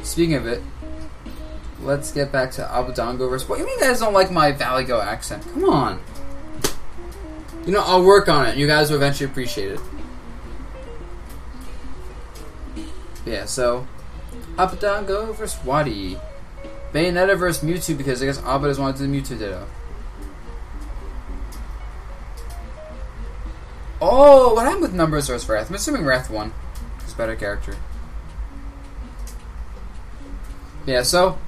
Speaking of it, let's get back to Abadango versus... What, you mean you guys don't like my Valley Go accent? Come on. You know, I'll work on it. You guys will eventually appreciate it. Yeah, so... Abadango versus Wadi. Bayonetta versus Mewtwo, because I guess Abba doesn't want to do the Mewtwo Ditto. Oh, what happened with Numbers versus Wrath? I'm assuming Wrath won. He's a better character. Yeah, so...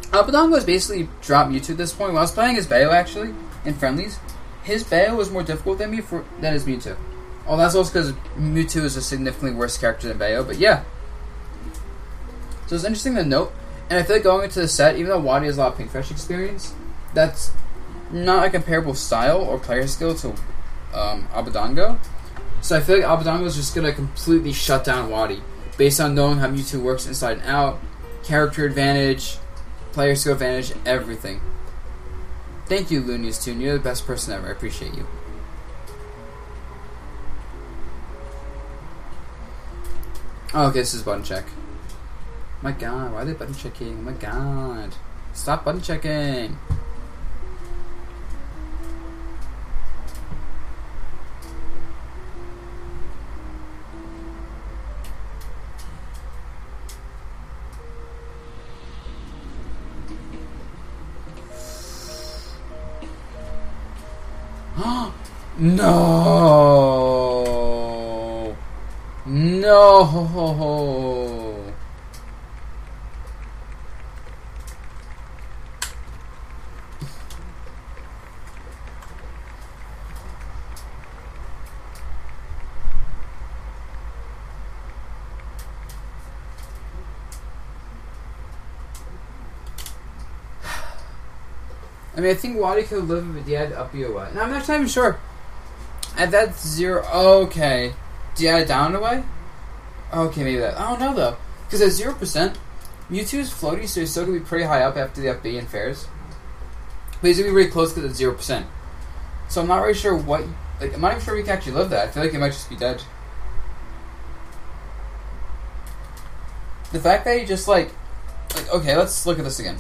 Abadango has basically dropped Mewtwo at this point. When I was playing his Bayo, actually, in friendlies, his Bayo was more difficult than his Mewtwo. Oh, that's also because Mewtwo is a significantly worse character than Bayo, but yeah. So it's interesting to note, and I feel like going into the set, even though Wadi has a lot of Pinkfish experience, that's not a comparable style or player skill to Abadango. So I feel like Abadango is just going to completely shut down Wadi, based on knowing how Mewtwo works inside and out, character advantage, player skill advantage, everything. Thank you, Looney's Tune. You're the best person ever. I appreciate you. Oh, okay, this is button check. My god, why are they button checking? Oh my god. Stop button checking. No! No! I mean, I think Wadi could have lived with the ad up you away. No, I'm actually not even sure. At that 0... Okay. Do you add it down away? Okay, maybe that. I don't know, though. Because at 0%, Mewtwo is floaty, so he's still going to be pretty high up after the up B in fairs. But he's going to be really close because it's 0%. So I'm not really sure what... Like, I'm not even sure we can actually live that. I feel like it might just be dead. The fact that he just, like... Okay, let's look at this again.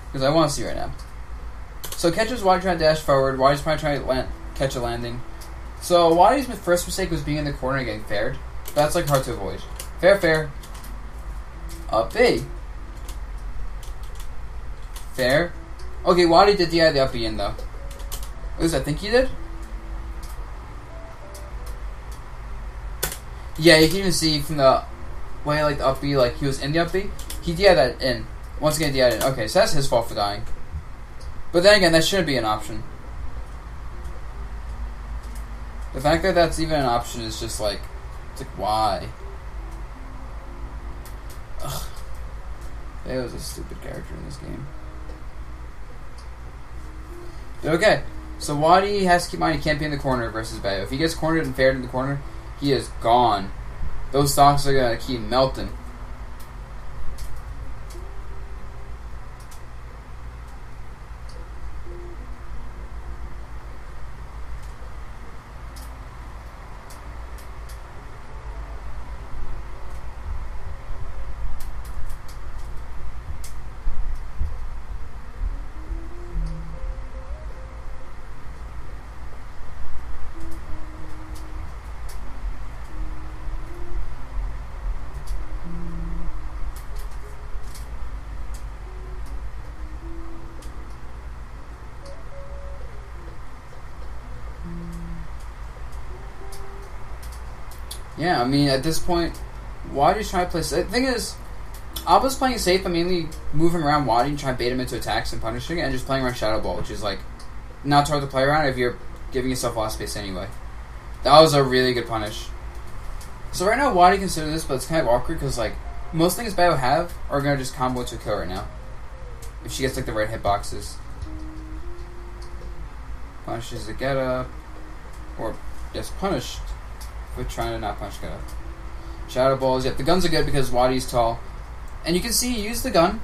Because I want to see right now. So catches Wadi trying to dash forward. Wadi's probably trying to catch a landing. So Wadi's first mistake was being in the corner and getting faired. That's like hard to avoid. Fair, fair. Up B. Fair. Okay, Wadi did the up B in though. At least I think he did. Yeah, you can even see from the way like the up B, like he was in the up B. He did that in. Once again, did in. Okay, so that's his fault for dying. But then again, that shouldn't be an option. The fact that that's even an option is just like... It's like, why? Ugh. That was a stupid character in this game. But okay. So Wadi has to keep in mind he can't be in the corner versus Bayo. If he gets cornered and faired in the corner, he is gone. Those stocks are going to keep melting. Yeah, I mean, at this point, Wadi's trying to play safe. The thing is, Abba's playing safe by mainly moving around Wadi and trying to bait him into attacks and punishing it, and just playing around Shadow Ball, which is, like, not hard to play around if you're giving yourself a lot of space anyway. That was a really good punish. So right now, Wadi considers this, but it's kind of awkward, because, like, most things Bayo have are going to just combo to a kill right now. If she gets, like, the right hitboxes. Punishes the get up. Or, just punished. We're trying to not punch get up. Shadow Balls. Yep, the guns are good because Wadi's tall. And you can see he used the gun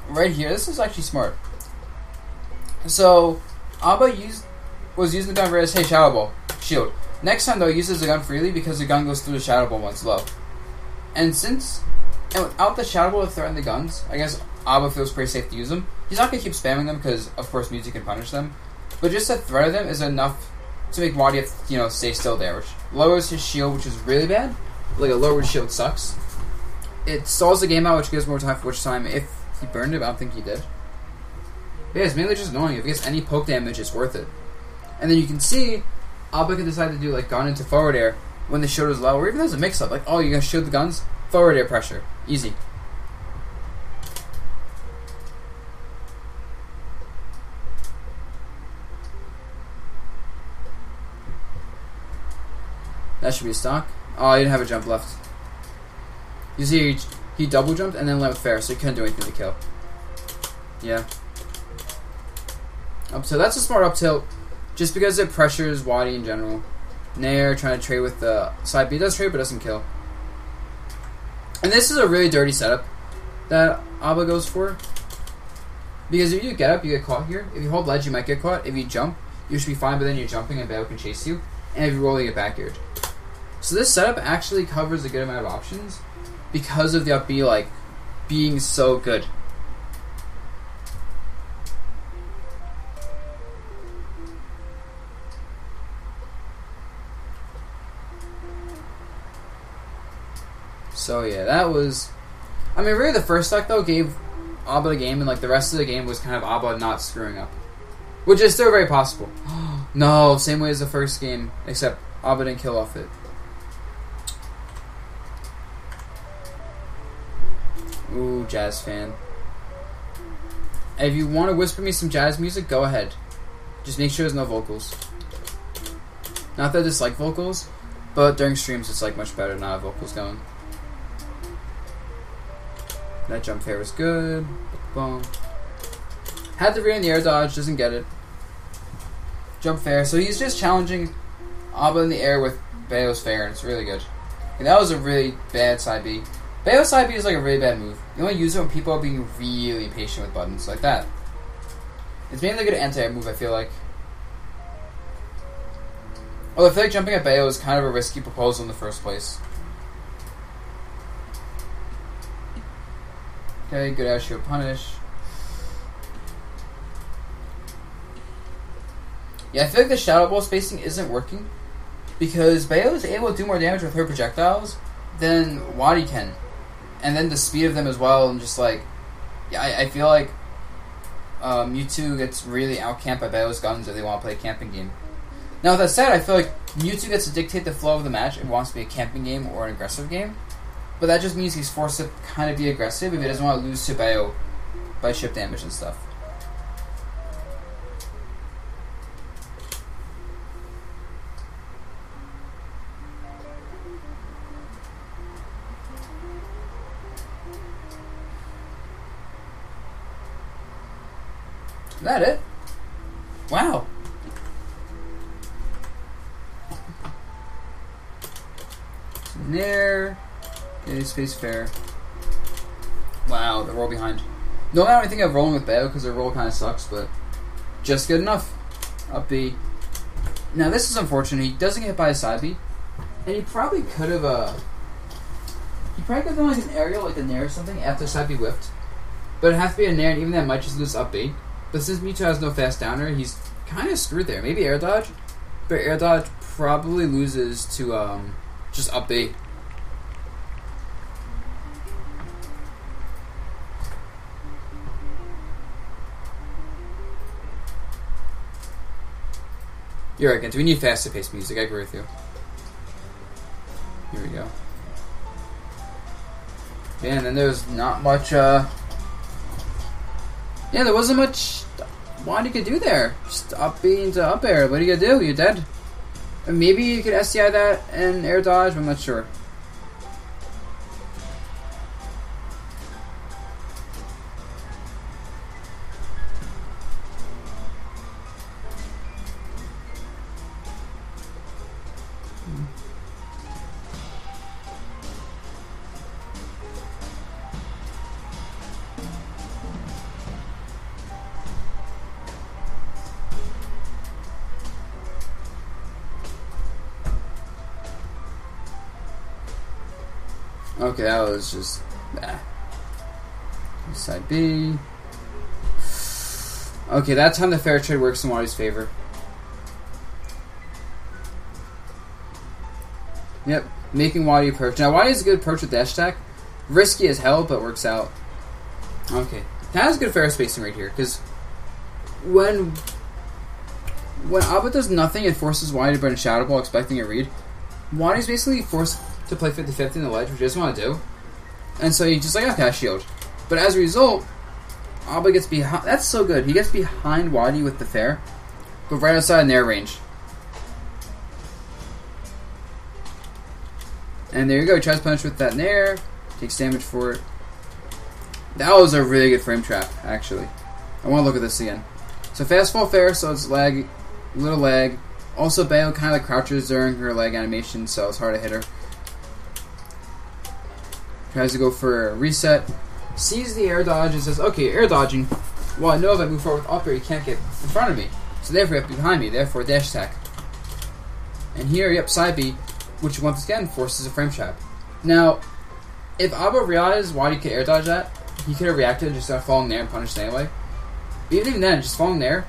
right here. This is actually smart. So, Abba was using the gun for his, hey, Shadow Ball, shield. Next time, though, he uses the gun freely because the gun goes through the Shadow Ball once low. And since And without the Shadow Ball to threaten the guns, I guess Abba feels pretty safe to use them. He's not going to keep spamming them because, of course, Mewtwo can punish them. But just the threat of them is enough to make Wadi, stay still there, which lowers his shield, which is really bad. Like, a lowered shield sucks. It stalls the game out, which gives more time for which time if he burned it, but I don't think he did. But yeah, it's mainly just annoying. If he gets any poke damage, it's worth it. And then you can see Abba can decide to do, like, gun into forward air when the shield is low, or even as a mix-up. Like, oh, you're going to shield the guns? Forward air pressure. Easy. That should be a stock. Oh, he didn't have a jump left. You see, he double jumped and then went fair, so he couldn't do anything to kill. Yeah. Up tilt. That's a smart up tilt, just because it pressures Wadi in general. Nair trying to trade with the side B. Does trade, but doesn't kill. And this is a really dirty setup that Abba goes for. Because if you get up, you get caught here. If you hold ledge, you might get caught. If you jump, you should be fine, but then you're jumping and Bayo can chase you. And if you roll, you get back-aired. So this setup actually covers a good amount of options because of the up B, like, being so good. So yeah, that was... I mean, really the first stock, though, gave Abba the game, and like the rest of the game was kind of Abba not screwing up. Which is still very possible. No, same way as the first game, except Abba didn't kill off it. Ooh, jazz fan. If you want to whisper me some jazz music, go ahead. Just make sure there's no vocals. Not that I dislike vocals, but during streams it's like much better to not have vocals going. That jump fair was good. Boom. Had the rear in the air dodge, doesn't get it. Jump fair. So he's just challenging Abba in the air with Bayo's fair, and it's really good. And that was a really bad side B. Bayo's side B is like a really bad move. You only use it when people are being really patient with buttons like that. It's mainly a good anti-air move, I feel like. Although I feel like jumping at Bayo is kind of a risky proposal in the first place. Okay, good air shield punish. Yeah, I feel like the Shadow Ball spacing isn't working because Bayo is able to do more damage with her projectiles than Wadi can. And then the speed of them as well, and just like... Yeah, I feel like Mewtwo gets really outcamped by Bayo's guns if they want to play a camping game. Now, with that said, I feel like Mewtwo gets to dictate the flow of the match if it wants to be a camping game or an aggressive game. But that just means he's forced to kind of be aggressive if he doesn't want to lose to Bayo by chip damage and stuff. Is that it? Wow. Nair. Okay, space fair. Wow, the roll behind. No, I don't think I'm rolling with Bayo because the roll kind of sucks, but just good enough. Up B. Now this is unfortunate. He doesn't get hit by a side B, and he probably could have. He probably could have done like an aerial, like a Nair or something after side B whipped. But it has to be a Nair, and even that might just lose up B. But since Mewtwo has no fast downer, he's kind of screwed there. Maybe air dodge, but air dodge probably loses to just up B. You're right, Kent. We need faster paced music. I agree with you. Here we go. Yeah, and then there's not much, yeah, there wasn't much Wadi could do there. Just up B into up air. What are you gonna do? You're dead. And maybe you could SDI that and air dodge, but I'm not sure. Okay, that was just Bah. Side B. Okay, that time the fair trade works in Wadi's favor. Yep, making Wadi approach. Now, Wadi is a good approach with dash attack. Risky as hell, but works out. Okay, that has good fair spacing right here, because when Abba does nothing and forces Wadi to burn a Shadow Ball expecting a read, Wadi's basically forced to play 50-50 in the ledge, which he doesn't want to do. And so he's just like, okay, shield. But as a result, Abba gets behind. That's so good. He gets behind Wadi with the fair, but right outside Nair range. And there you go. He tries to punish with that Nair. Takes damage for it. That was a really good frame trap, actually. I want to look at this again. So fast fall fair, so it's lag, little lag. Also, Bayo kind of crouches during her lag animation, so it's hard to hit her. Tries to go for a reset. Sees the air dodge and says, okay, air dodging. Well, I know if I move forward with up air, you can't get in front of me. So therefore, you have to be behind me. Therefore, dash attack. And here, yep, side B, which once again forces a frame trap. Now, if Abba realized Wadi could air dodge that, he could have reacted and just started falling there and punished anyway. But even then, just falling there,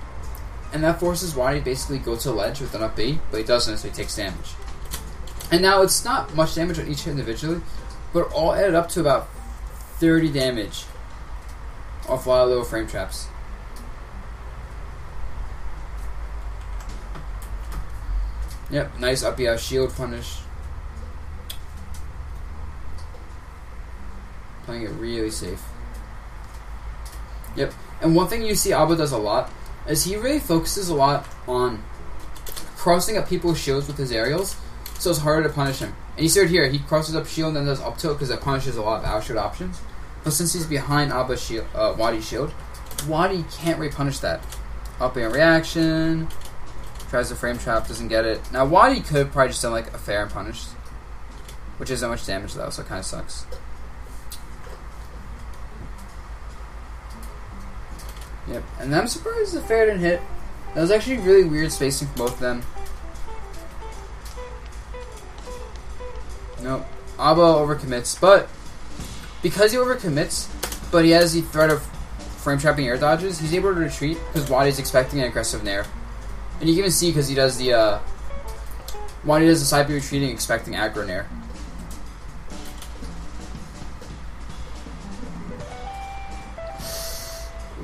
and that forces Wadi to basically go to the ledge with an up B, but he doesn't, so he takes damage. And now it's not much damage on each hit individually, but it all added up to about 30 damage off a lot of little frame traps. Yep, nice up B shield punish. Playing it really safe. Yep, and one thing you see Abba does a lot is he really focuses a lot on crossing up people's shields with his aerials, so it's harder to punish him. And you see right here, he crosses up shield and then does up tilt because that punishes a lot of out shield options. But since he's behind Abba's shield, Wadi's shield, Wadi can't really punish that. Up air reaction, tries to frame trap, doesn't get it. Now Wadi could probably just done like a fair and punished, which isn't much damage though, so it kind of sucks. Yep, and I'm surprised the fair didn't hit. That was actually really weird spacing for both of them. Nope. Abba overcommits, but because he overcommits, but he has the threat of frame trapping air dodges, he's able to retreat because Wadi's expecting an aggressive nair. And you can even see because he does the Wadi does the side B retreating expecting aggro nair.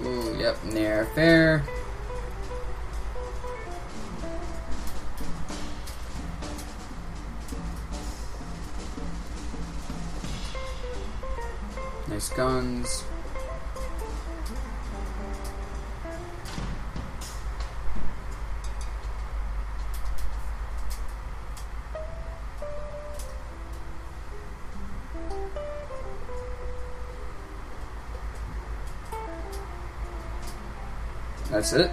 Ooh, yep, nair fair. Nice guns. That's it?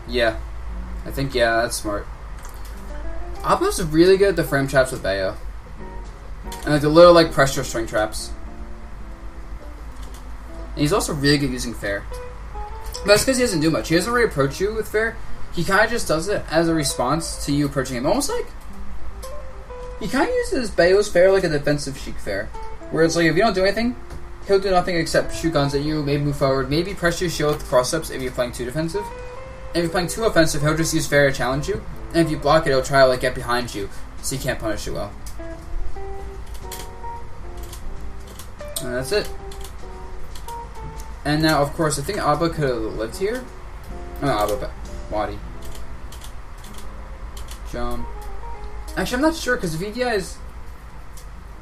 Yeah. I think, yeah, that's smart. Abba's really good at the frame traps with Bayo. And like the little like pressure string traps. And he's also really good using fair. But that's because he doesn't do much. He doesn't really approach you with fair. He kind of just does it as a response to you approaching him. Almost like he kind of uses Bayo's fair like a defensive Sheik fair. Where it's like if you don't do anything, he'll do nothing except shoot guns at you, maybe move forward, maybe pressure your shield with cross-ups if you're playing too defensive. And if you're playing too offensive, he'll just use fair to challenge you. And if you block it, he'll try to like get behind you so he can't punish you well. And that's it. And now, of course, I think Abba could have lived here. No, Abba, but Wadi. Jump. Actually, I'm not sure, because if he DIs...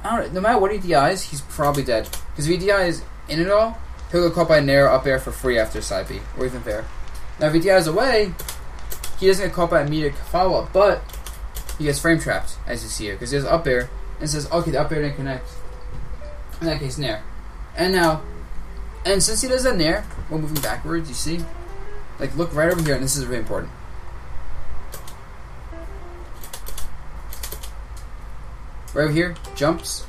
I don't know, no matter what he DIs, he's probably dead. Because if he DIs in it all, he'll get caught by Nair up air for free after side B, or even fair. Now, if he DIs away, he doesn't get caught by immediate follow-up, but he gets frame trapped, as you see here, because he has up air, and says, okay, the up air didn't connect. In that case, Nair. And now... And since he does that nair, while moving backwards, you see? Like, look right over here, and this is really important. Right over here, jumps.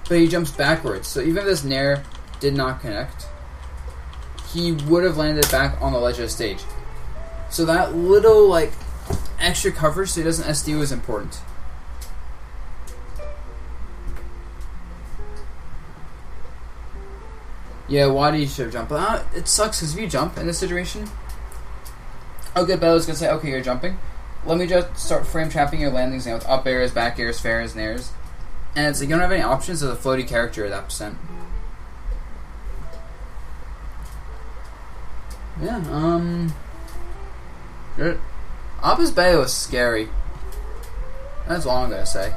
But he jumps backwards. So even if this nair did not connect, he would have landed back on the ledge of the stage. So that little, like, extra coverage so he doesn't SDU is important. Yeah, Wadi should jump. But it sucks because if you jump in this situation, a good Bella's going to say, okay, you're jumping. Let me just start frame trapping your landings now with up airs, back airs, fair airs, and airs. And it's like you don't have any options as a floaty character at that percent. Yeah, Abba's Bayo is scary. That's all I'm gonna say.